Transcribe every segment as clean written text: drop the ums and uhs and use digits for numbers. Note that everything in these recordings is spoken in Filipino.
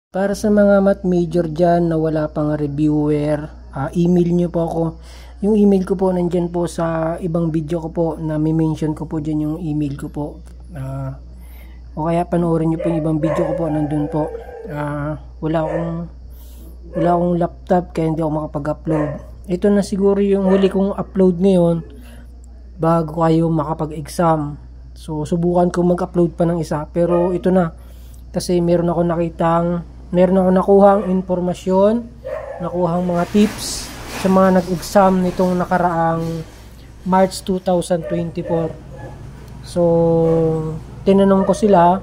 Para sa mga math major dyan na wala pang reviewer, email nyo po ako. Yung email ko po nandyan po sa ibang video ko po na may mention ko po dyan yung email ko po. O kaya panoorin nyo po yung ibang video ko po nandun po. Wala akong laptop kaya hindi ako makapag-upload. Ito na siguro yung huli kong upload ngayon bago kayo makapag-exam. So subukan ko mag-upload pa ng isa, pero ito na kasi meron ako nakuhang impormasyon, nakuhang mga tips sa mga nag-exam nitong nakaraang March 2024. So tinanong ko sila,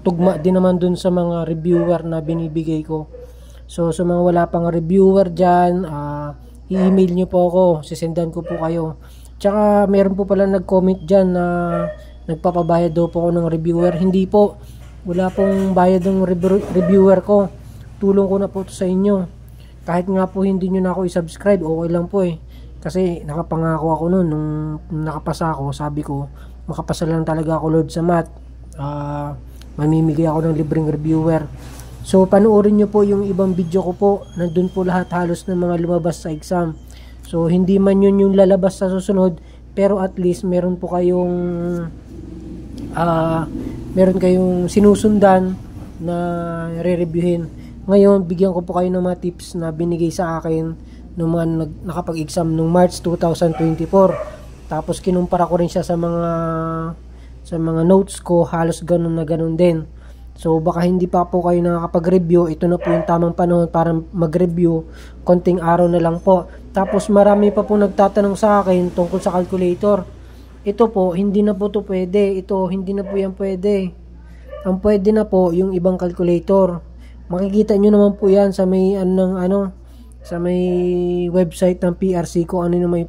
tugma din naman dun sa mga reviewer na binibigay ko. So sa mga wala pang reviewer dyan, i-email nyo po ako, sisendan ko po kayo. Tsaka meron po pala nag-comment dyan na nagpapabayad daw po ako ng reviewer. Hindi po, wala pong bayad ng reviewer ko. Tulong ko na po ito sa inyo. Kahit nga po hindi nyo na ako i-subscribe, okay lang po eh. Kasi nakapangako ako noon nung nakapasa ako, sabi ko makapasa lang talaga ako Lord sa math. Mamimigay ako ng libreng reviewer. So panoorin nyo po yung ibang video ko po. Nandun po lahat halos ng mga lumabas sa exam. So hindi man yun yung lalabas sa susunod, pero at least meron kayong sinusundan na re-reviewin. Ngayon, bigyan ko po kayo ng mga tips na binigay sa akin nung mga nakapag-exam nung March 2024. Tapos kinumpara ko rin siya sa mga notes ko, halos ganun na ganun din. So baka hindi pa po kayo nakakapag-review, ito na po yung tamang panahon para mag-review. Konting araw na lang po. Tapos marami pa po nagtatanong sa akin tungkol sa calculator. Ito po, hindi na po to pwede. Ito, hindi na po yan pwede. Ang pwede na po yung ibang calculator. Makikita nyo naman po yan sa may sa may website ng PRC ko ano naman may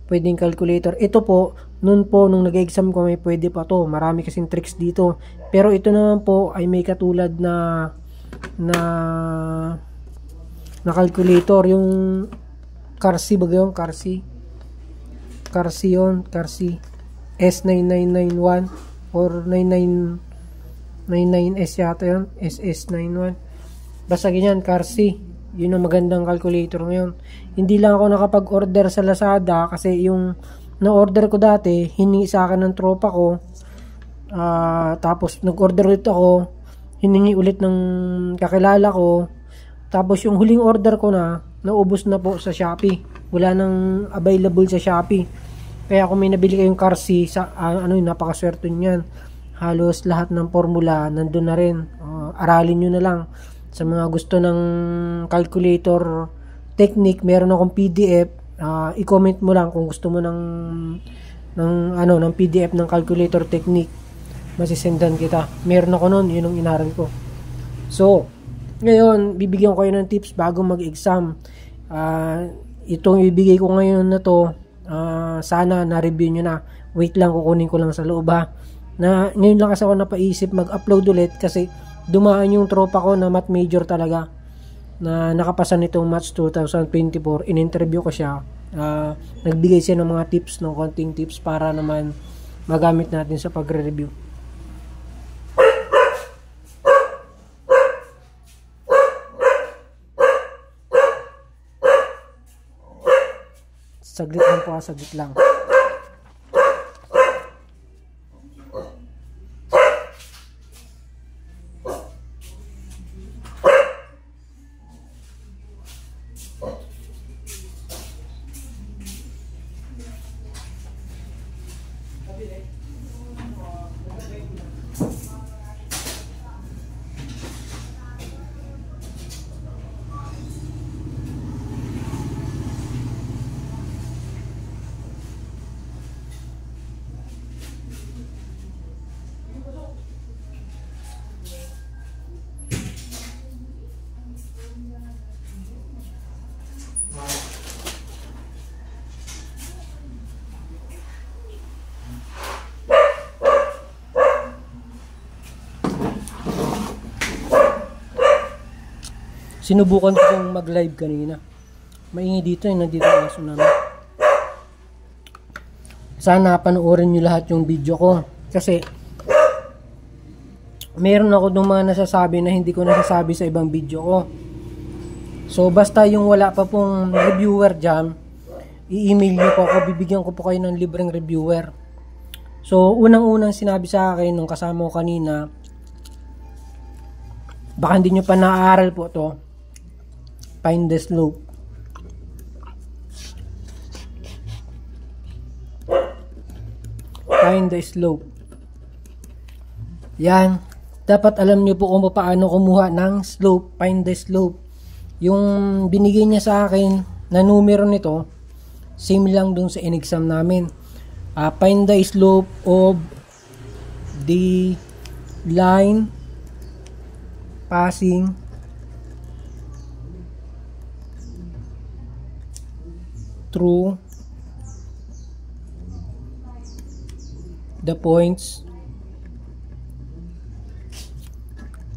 pwedeng calculator. Ito po, nung nag-exam ko may pwede pa to. Marami kasing tricks dito. Pero ito naman po ay may katulad na calculator, yung CARSI ba yun? CARSI S9991 or 9999S yata yun, SS91, basta ganyan, CARSI. Yun ang magandang calculator ngayon. Hindi lang ako nakapag-order sa Lazada kasi yung na-order ko dati hiningi sa akin ng tropa ko, tapos nag-order ulit ako, hiningi ulit ng kakilala ko, tapos yung huling order ko naubos na po sa Shopee. Wala nang available sa Shopee. Kaya kung may nabili kayong CARSI, napakaswerte niyan. Halos lahat ng formula nandun na rin. Aralin nyo na lang. Sa mga gusto ng calculator technique, meron akong PDF. I-comment mo lang kung gusto mo ng PDF ng calculator technique. Masisendan kita. Meron ako nun, yun ang inaral ko. So, ngayon, bibigyan ko kayo ng tips bago mag-exam. Itong ibigay ko ngayon na to, sana na-review nyo na. Wait lang, kukunin ko lang sa loob ha. Ngayon lang kasi ako napaisip mag-upload ulit kasi dumaan yung tropa ko na math major talaga na nakapasa nitong March 2024. In-interview ko siya. Nagbigay siya ng mga tips, ng konting tips para naman magamit natin sa pagre-review. Saglit lang po, saglit lang. Sinubukan ko pong mag-live kanina. Maingay dito, nandito ang aso namin. Sana panoorin nyo lahat yung video ko. Kasi meron ako ng mga nasasabi na hindi ko nasasabi sa ibang video ko. So basta yung wala pa pong reviewer dyan, i-email nyo po ako, bibigyan ko po kayo ng libreng reviewer. So unang-unang sinabi sa akin nung kasama ko kanina, baka hindi nyo pa naaaral po to, find the slope. Find the slope. Yan, dapat alam nyo po kung paano kumuha ng slope, find the slope. Yung binigay niya sa akin na numero nito, same lang dun sa in-exam namin. Find the slope of the line passing through the points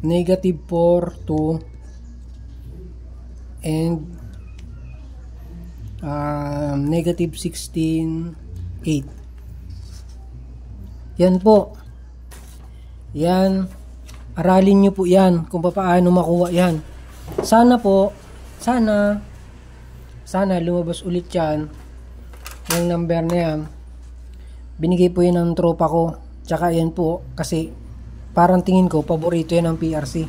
-4, 2 and -16, 8. Yan po. Yan. Aralin nyo po yan kung paano makuha yan. Sana po, sana lumabas ulit yan. Yung number na yan. Binigay po yan ng tropa ko. Tsaka yan po, kasi parang tingin ko, paborito yan ng PRC.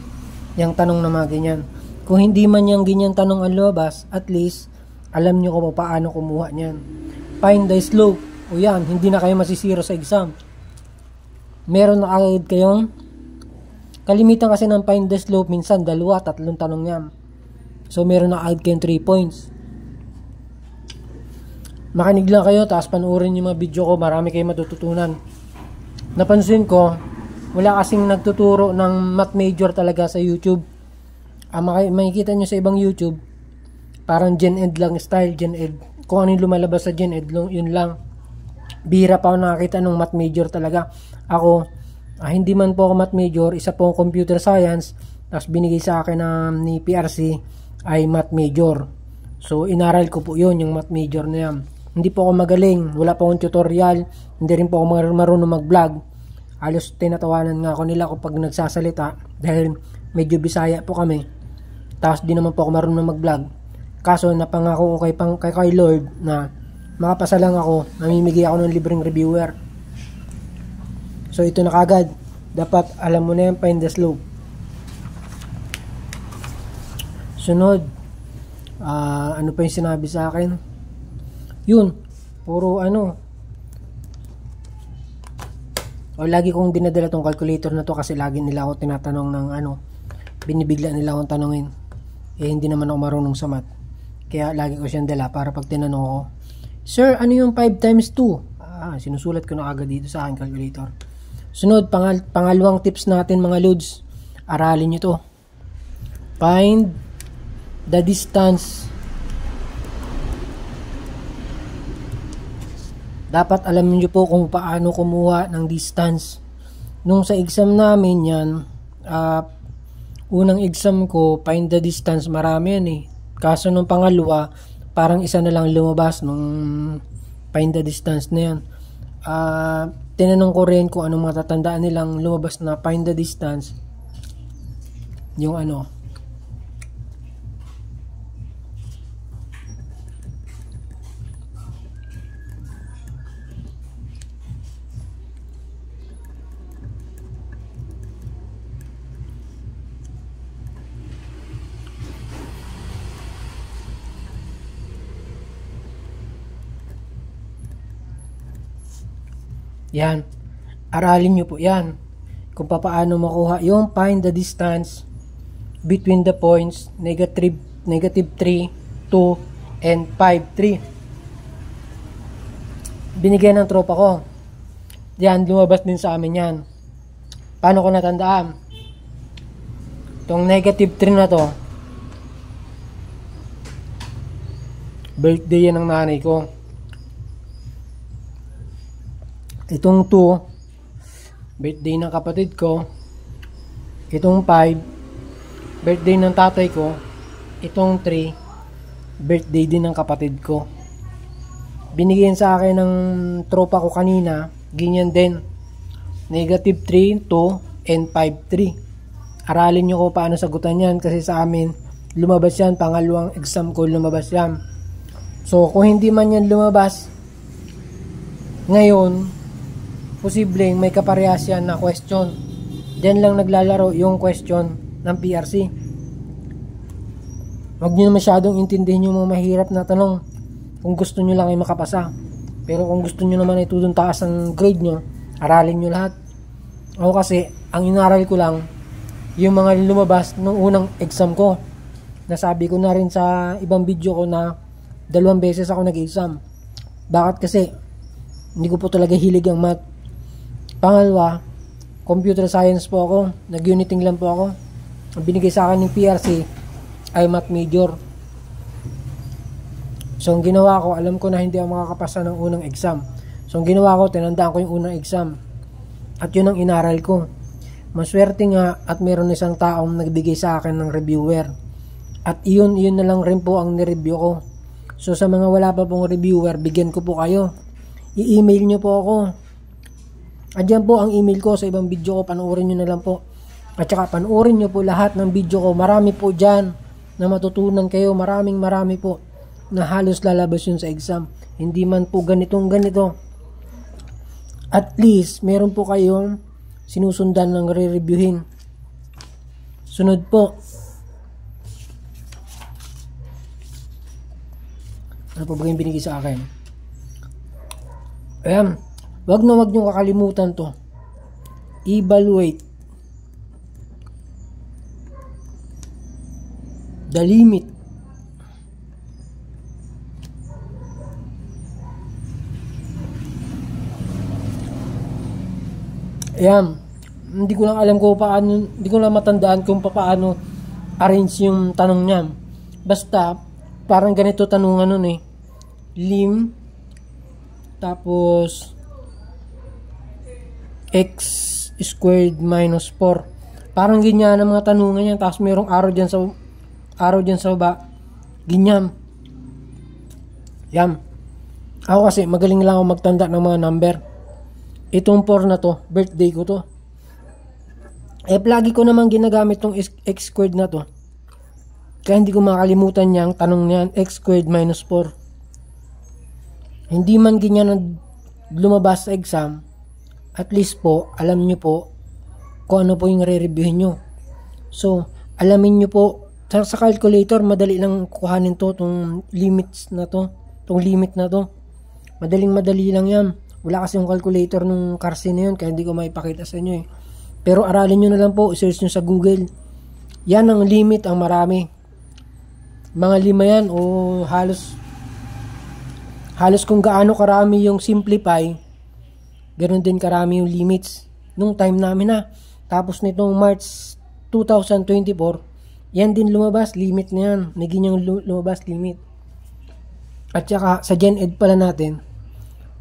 Yung tanong na mga ganyan. Kung hindi man yung ganyan tanong ang lumabas, at least, alam nyo kung paano kumuha niyan. Find the slope. O yan, hindi na kayo masisiro sa exam. Meron na agad kayong, kalimitan kasi ng find the slope, minsan 2, 3 tanong yan. So, meron na agad kayong 3 points. Makinig lang kayo, tapos panoorin yung mga video ko, marami kayong matututunan. Napansin ko, wala kasing nagtuturo ng math major talaga sa YouTube. Makikita nyo sa ibang YouTube, parang Gen Ed lang style, Gen Ed. Kung ano yung lumalabas sa Gen Ed, yun lang. Bihira pa ako nakakita ng math major talaga. Ako, hindi man po ako math major, isa po computer science, tapos binigay sa akin ni PRC ay math major. So, inaral ko po yun, yung math major na yan. Hindi po ako magaling, wala po akong tutorial, hindi rin po ako marunong mag-vlog. Halos tinatawanan nga ako nila kapag nagsasalita dahil medyo Bisaya po kami. Tapos di naman po ako marunong mag-vlog. Kaso napangako ko kay Lord na makapasa lang ako, namimigay ako ng libreng reviewer. So ito na kagad. Dapat alam mo na yan, find the slope. Sunod, ano pa yung sinabi sa akin? Yun, puro lagi kong dinadala tong calculator na to kasi lagi nila ako tinatanong ng binibigla nila akong tanongin. Hindi naman ako marunong sa math. Kaya lagi ko siyang dala para pag tinanong ko, Sir, ano yung 5 times 2? Sinusulat ko na agad dito sa aking calculator. Sunod, pangalawang tips natin mga loads. Aralin nyo to. Find the distance. Dapat alam niyo po kung paano kumuha ng distance. Nung sa exam namin yan, unang exam ko, find the distance, marami yan eh. Kaso nung pangalawa, parang isa na lang lumabas nung find the distance na yan. Tinanong ko rin kung anong matatandaan nilang lumabas na find the distance. Yung yan. Aralin nyo po yan. Kung paano makuha yung find the distance between the points -3, -2, and 5, 3. Binigyan ng tropa ko. Yan, lumabas din sa amin yan. Paano ko natandaan? Itong -3 na to, birthday yan ng nanay ko. Itong 2, birthday ng kapatid ko. Itong 5, birthday ng tatay ko. Itong 3, birthday din ng kapatid ko. Binigyan sa akin ng tropa ko kanina, ganyan din. -3, 2, N53. Aralin nyo ko paano sagutan yan kasi sa amin lumabas yan, pangalawang exam ko lumabas yan. So kung hindi man yan lumabas ngayon, posibleng may kaparehas yan na question. Diyan lang naglalaro yung question ng PRC. Huwag nyo na masyadong intindihin yung mga mahirap na tanong kung gusto nyo lang ay makapasa. Pero kung gusto nyo naman ay tudong taas ang grade nyo, aralin nyo lahat. Ako kasi, ang inaral ko lang yung mga lumabas nung unang exam ko. Nasabi ko na rin sa ibang video ko na 2 beses ako nag-exam. Bakit? Kasi hindi ko po talaga hilig ang math. Pangalawa, computer science po ako. Nag-uniting lang po ako. Ang binigay sa akin ng PRC ay math major. So ang ginawa ko, alam ko na hindi ako makakapasa ng unang exam. So ang ginawa ko, tinandaan ko yung unang exam. At yun ang inaral ko. Maswerte nga at meron isang taong nagbigay sa akin ng reviewer. At yun na lang rin po ang nireview ko. So sa mga wala pa pong reviewer, bigyan ko po kayo. I-email nyo po ako. Andyan po ang email ko sa ibang video ko. Panoorin nyo na lang po. At saka panoorin nyo po lahat ng video ko. Marami po dyan na matutunan kayo. Marami po na halos lalabas yun sa exam. Hindi man po ganito. At least meron po kayong sinusundan ng re-reviewin. Sunod po. Ano po ba yung binigay sa akin? Ayan. Wag nyo kakalimutan to. Evaluate the limit ayan. Hindi ko lang alam kung paano, hindi ko lang matandaan kung paano arrange yung tanong niya. Basta parang ganito tanungan nun eh. Lim tapos x squared minus 4. Parang ganyan ang mga tanungan niya. Tapos mayroong arrow dyan sa baba. Ganyan. Yan. Ako kasi magaling lang ako magtanda ng mga number. Itong 4 na to, birthday ko to. Lagi ko naman ginagamit tong x squared na to. Kaya hindi ko makalimutan niyang tanong niyan, x squared minus 4. Hindi man ganyan lumabas sa exam, at least po, alam nyo po kung ano po yung re-reviewin nyo. So, alamin nyo po, sa calculator, madali lang kuhanin to, tong limits na to, tong limit na to. Madali lang yan. Wala kasi yung calculator nung Carse na yun, kaya hindi ko maipakita sa inyo eh. Pero aralin nyo na lang po, search nyo sa Google. Yan ang limit, ang marami. Mga 5 yan, o halos kung gaano karami yung simplify, ganoon din karami yung limits. Nung time namin na. Tapos nitong March 2024, yan din lumabas, limit na yan. Naging yung lumabas, limit. At saka sa Gen Ed pala natin,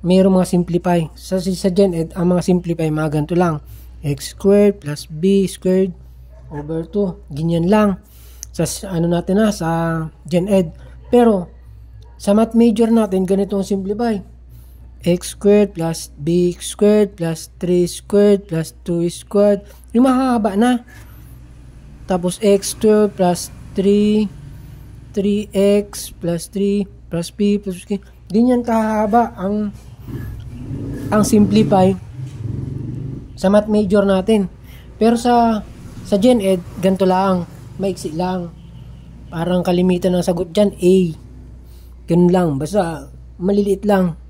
mayroong mga simplify. Sa Gen Ed, ang mga simplify, mga ganito lang. X squared plus B squared over 2. Ganyan lang. Sa ano natin na, sa Gen Ed. Pero, sa math major natin, ganito ang simplify. X squared plus B squared plus 3 squared plus 2 squared. Yung mahaba na. Tapos x squared plus 3x plus 3 plus B plus C. Ganyan kahaba ang simplify sa math major natin. Pero sa Gen Ed, ganito lang. Maiksi lang. Parang kalimitan ng sagot dyan, A. Ganun lang. Basta maliliit lang.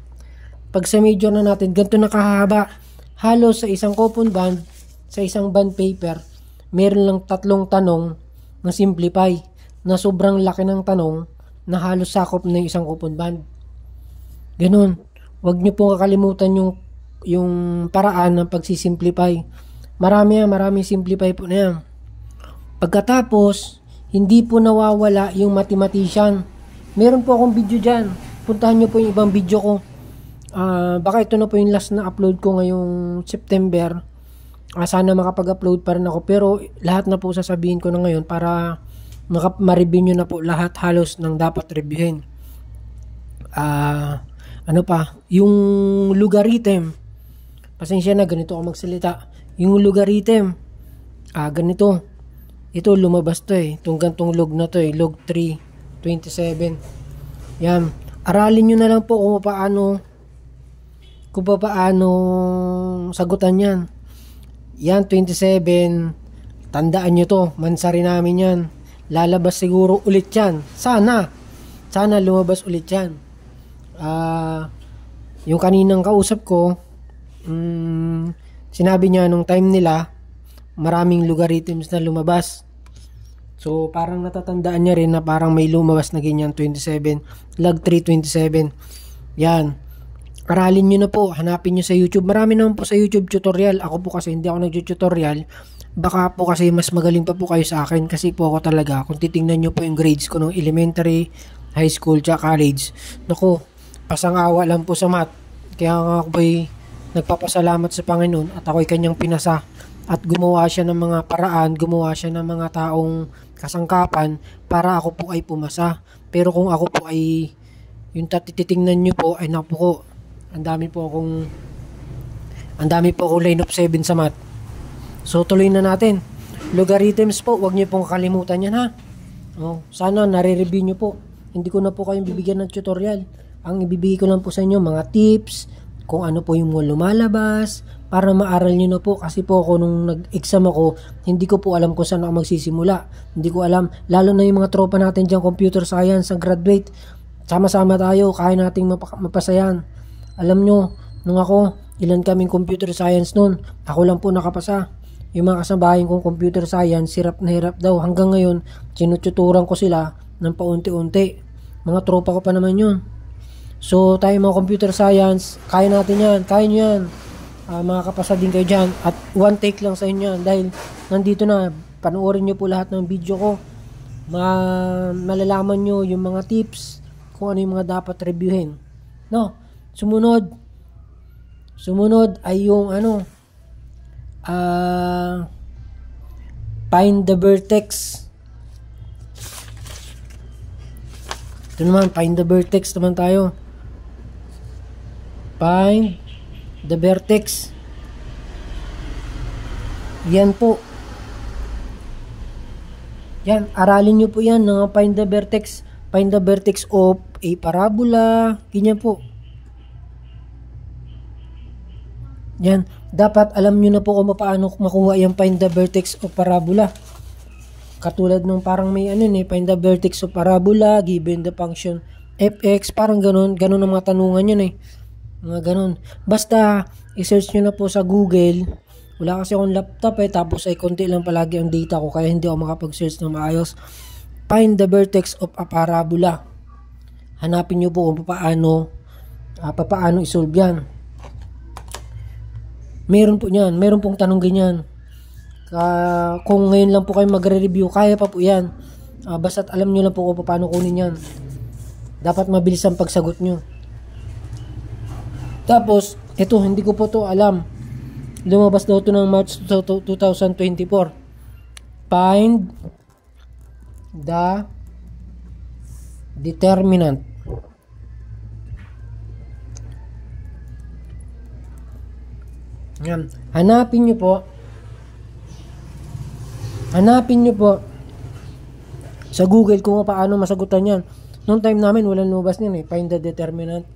Pag sa major na natin, ganito na kahaba. Halos sa isang coupon band, sa isang band paper, meron lang 3 tanong na simplify na sobrang laki ng tanong na halos sakop na yung isang coupon band. Ganun. Huwag nyo pong kakalimutan yung paraan ng pagsisimplify. Maraming simplify po na yan. Pagkatapos, hindi po nawawala yung mathematician. Meron po akong video dyan. Puntahan nyo po yung ibang video ko. Baka ito na po yung last na upload ko ngayong September. Sana makapag-upload pa rin ako. Pero lahat na po sasabihin ko na ngayon para ma-review nyo na po lahat halos ng dapat reviewin. Ano pa? Yung logarithm. Pasensya na, ganito ako magsalita. Yung logarithm, ganito. Ito lumabas to itong gantong log na to log 327. Yan, aralin nyo na lang po kung paano sagutan yan. Yan 27, tandaan nyo to, mansari namin yan. Lalabas siguro ulit yan, sana lumabas ulit yan. Yung kaninang kausap ko, sinabi niya nung time nila maraming logarithms na lumabas. So parang natatandaan niya rin na parang may lumabas na ganyan 27, log 327. Yan, aralin nyo na po, hanapin nyo sa YouTube. Marami naman po sa YouTube tutorial. Ako po kasi hindi ako nag-tutorial. Baka po kasi mas magaling pa po kayo sa akin, kasi po ako talaga, kung titingnan nyo po yung grades ko nung elementary, high school, tsaka college, naku, pasangawa lang po sa math. Kaya nga ako ba'y nagpapasalamat sa Panginoon at ako'y kanyang pinasa. At gumawa siya ng mga paraan, gumawa siya ng mga taong kasangkapan para ako po ay pumasa. Pero kung ako po ay, yung titingnan nyo po, ay naku po, ang dami po akong line of 7 sa math. So tuloy na natin. Logarithms po, huwag nyo pong kalimutan yan, ha. Sana nare-review nyo po. Hindi ko na po kayong bibigyan ng tutorial. Ang ibibigay ko lang po sa inyo mga tips, kung ano po yung lumalabas, para maaral nyo na po. Kasi po ako nung nag-exam ako, hindi ko po alam kung saan ako magsisimula. Hindi ko alam, lalo na yung mga tropa natin dyan, computer science, ang graduate. Sama-sama tayo, kaya nating mapasayan. Alam nyo, nung ako, ilan kaming computer science nun, ako lang po nakapasa. Yung mga kasabahin kong computer science, hirap na hirap daw. Hanggang ngayon, sinututuran ko sila ng paunti-unti. Mga tropa ko pa naman yun. So, tayo mga computer science, kaya natin yan, kaya nyo yan. Makakapasa din kayo dyan. At one take lang sa inyo yan, dahil nandito na, panoorin nyo po lahat ng video ko. Malalaman nyo yung mga tips, kung ano yung mga dapat reviewin. No, sumunod ay yung find the vertex. Ito naman, find the vertex naman tayo. Find the vertex. Yan po. Yan, aralin nyo po yan ng find the vertex. Find the vertex of a parabola. Ganyan po. Yan, dapat alam nyo na po kung paano makuha yung find the vertex of parabola. Katulad nung parang may find the vertex of parabola given the function fx, parang ganun ang mga tanungan yun mga ganun. Basta i-search nyo na po sa Google. Wala kasi akong laptop tapos ay konti lang palagi ang data ko, kaya hindi ako makapag-search ng maayos. Find the vertex of a parabola. Hanapin nyo po kung paano isolve yan. Meron po niyan, meron pong tanong ganyan. Kung ngayon lang po kayo magre-review, kaya pa po yan. Basta't alam nyo lang po kung paano kunin yan. Dapat mabilis ang pagsagot nyo. Tapos, ito, hindi ko po to alam. Lumabas daw ito ng March 2024. Find the determinant. Yan. Hanapin nyo po sa Google kung paano masagutan yan. Noong time namin, walang lumabas niyan find the determinant.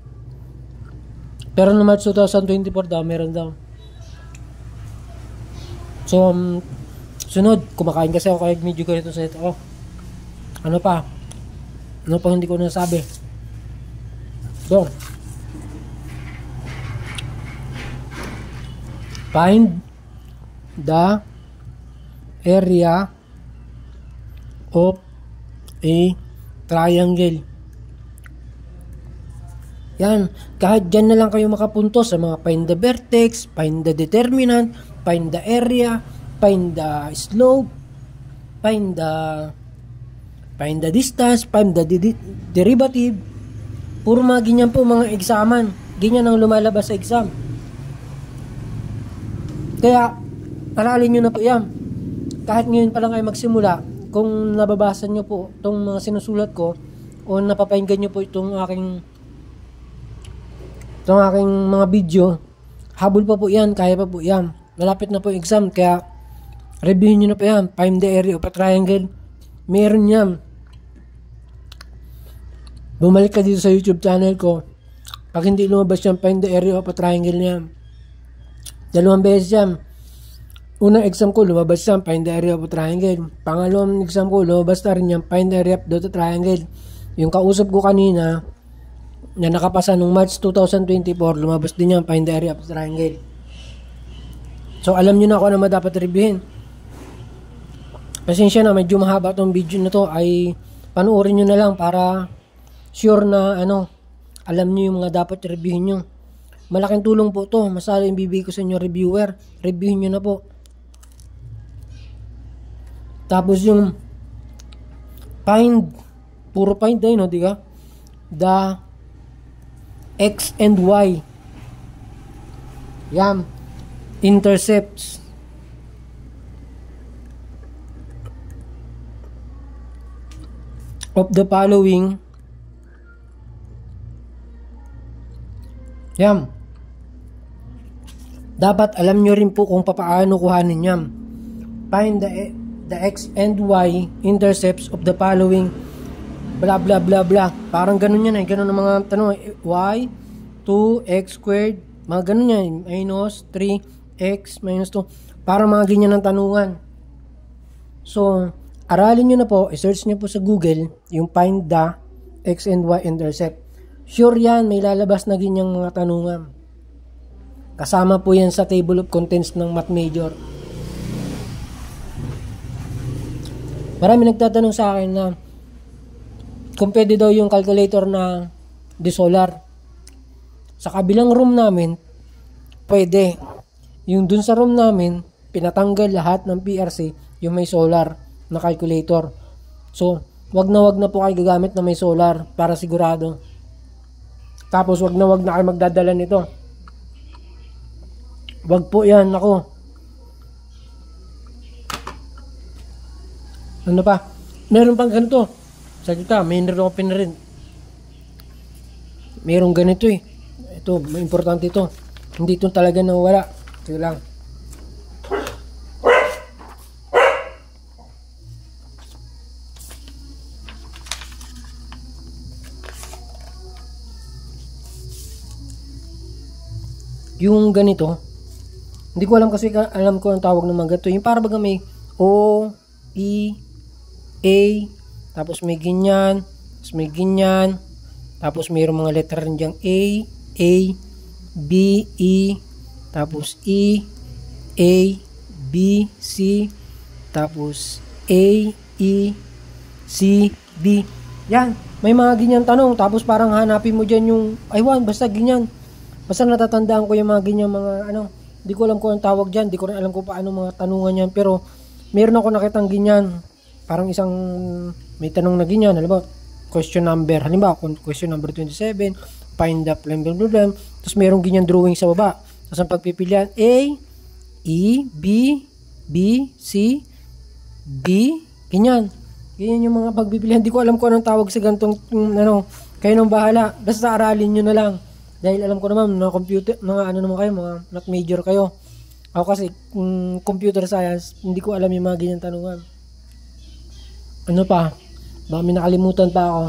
Pero no March 2024 daw, meron daw. So, sunod, kumakain kasi ako kaya medyo ganito sa ito. Ano pa hindi ko nasabi. So, find the area of a triangle. Yan, kahit dyan na lang kayo makapunto sa mga find the vertex, find the determinant, find the area, find the slope, find the distance, find the derivative. Puro mga ganyan po mga examan. Ganyan ang lumalabas sa exam. Kaya, aralin nyo na po yan. Kahit ngayon pa lang kayo magsimula, kung nababasa nyo po itong mga sinusulat ko, o napapahinggan nyo po itong aking mga video, habol pa po yan, kaya pa po yan. malapit na po yung exam, kaya reviewin nyo na po yan. Find the area of a triangle. Meron yan. Bumalik ka dito sa YouTube channel ko. Pag hindi lumabas yan, find the area of a triangle niya. 2 beses yan. Unang exam ko, lumabas yan, find the area of a triangle. Pangalawang exam ko, lumabas na rin yan, find the area of the triangle. Yung kausap ko kanina, na nakapasa nung March 2024, lumabas din yan, find the area of the triangle. So, alam nyo na kung ano na dapat reviewin. Pasensya na, medyo mahaba tong video na to, ay panoorin nyo na lang para sure na alam nyo yung mga dapat reviewin nyo. Malaking tulong po to. Masala yung bibigay ko sa inyo reviewer. Reviewin nyo na po. Tapos yung find, puro find din, no, diga? The X and Y. Yan. Intercepts. Of the following. Yan. Dapat alam nyo rin po kung paano kuhanin yan. Find the X and Y intercepts of the following blah blah blah blah. Parang ganun yan ganun ang mga tanong. Y 2x squared, mga ganun yan. Minus 3x minus 2. Parang mga ganyan ang tanungan. So, aralin nyo na po, i-search nyo po sa Google yung find the X and Y intercept. Sure yan, may lalabas na ganyang mga tanungan. Kasama po yan sa table of contents ng math major. Marami nagtatanong sa akin na kung pwede daw yung calculator na de solar. Sa kabilang room namin, pwede. Yung dun sa room namin, pinatanggal lahat ng PRC yung may solar na calculator. So, wag na po kayo gagamit na may solar para sigurado. Tapos wag na kayo magdadala nito. Wag po yan, ako. Ano pa? Meron pang ganito. Sa kita, meron ako pinarin. Meron ganito eh. Ito, may importante ito. Hindi ito talaga nawala. Ito lang. Yung ganito, hindi ko alam kasi alam ko ang tawag ng mga ganito. Yung para baga may O, E, A, tapos may ganyan, tapos may ganyan, tapos mayroong mga letter rin diyang A, B, E, tapos E, A, B, C, tapos A, E, C, B. Yan, may mga ganyan tanong. Tapos parang hanapin mo dyan yung, basta ganyan. Basta natatandaan ko yung mga ganyan mga hindi ko alam kung ang tawag dyan, hindi ko rin alam kung paano mga tanungan yan, pero meron ako nakitang ganyan, parang isang may tanong na ganyan, halimbawa question number 27, find the problem, tapos merong ganyan drawing sa baba, tapos ang pagpipilian A, E, B, C, D, ganyan yung mga pagpipilian. Hindi ko alam kung anong tawag sa gantong kayo nang bahala, basta aralin nyo na lang. Dahil alam ko naman, mga computer, mga naman kayo, mga math major kayo. Ako kasi, computer science, hindi ko alam yung mga ganyan tanungan. Ano pa? Baka may nakalimutan pa ako.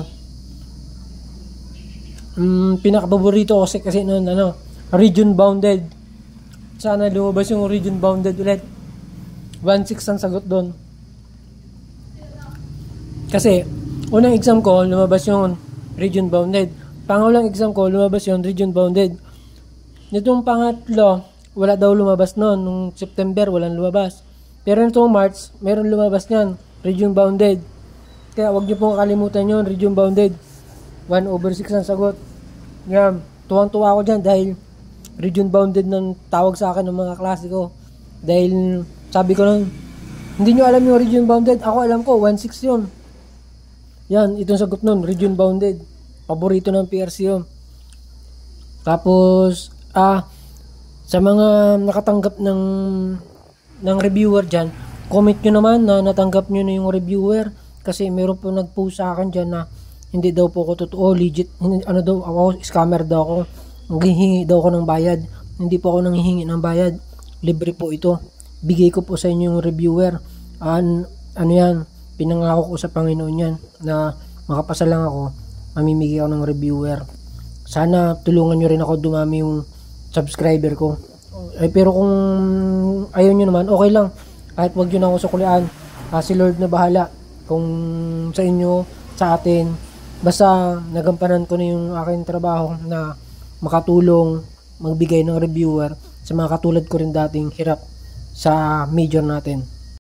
Pinakapaborito ko kasi noon, region bounded. Sana lumabas yung region bounded ulit. 1/6 ang sagot doon. Kasi, unang exam ko, lumabas yung region bounded. Pangalawang exam ko, lumabas yung region bounded. Nitong pangatlo, wala daw lumabas noon. Nung September, walang lumabas. Pero nitong March, meron lumabas niyan, region bounded. Kaya wag niyo pong kalimutan yun, region bounded. 1/6 ang sagot. Yan, tuwang-tuwa ako dyan dahil region bounded ng tawag sa akin ng mga klase ko. Dahil sabi ko lang, hindi nyo alam yung region bounded. Ako alam ko, 1/6 yun. Yan, itong sagot nun, region bounded. Paborito ng PRC yun. Tapos, sa mga nakatanggap ng reviewer dyan, comment nyo naman na natanggap nyo na yung reviewer. Kasi meron po nag-post sa akin dyan na hindi daw po ako totoo, legit, ako, scammer daw ako. Nanghihingi daw ako ng bayad. Hindi po ako nanghihingi ng bayad. libre po ito. Bigay ko po sa inyo yung reviewer. Ano yan, pinangako ko sa Panginoon yan na makapasa lang ako, mamimigay ako ng reviewer. Sana tulungan nyo rin ako dumami yung subscriber ko. Pero kung ayaw nyo naman, okay lang. Kahit wag nyo na ako sukulian. Si Lord na bahala. Kung sa inyo, sa atin, basta nagampanan ko na yung aking trabaho na makatulong, magbigay ng reviewer sa mga katulad ko rin dating hirap sa major natin.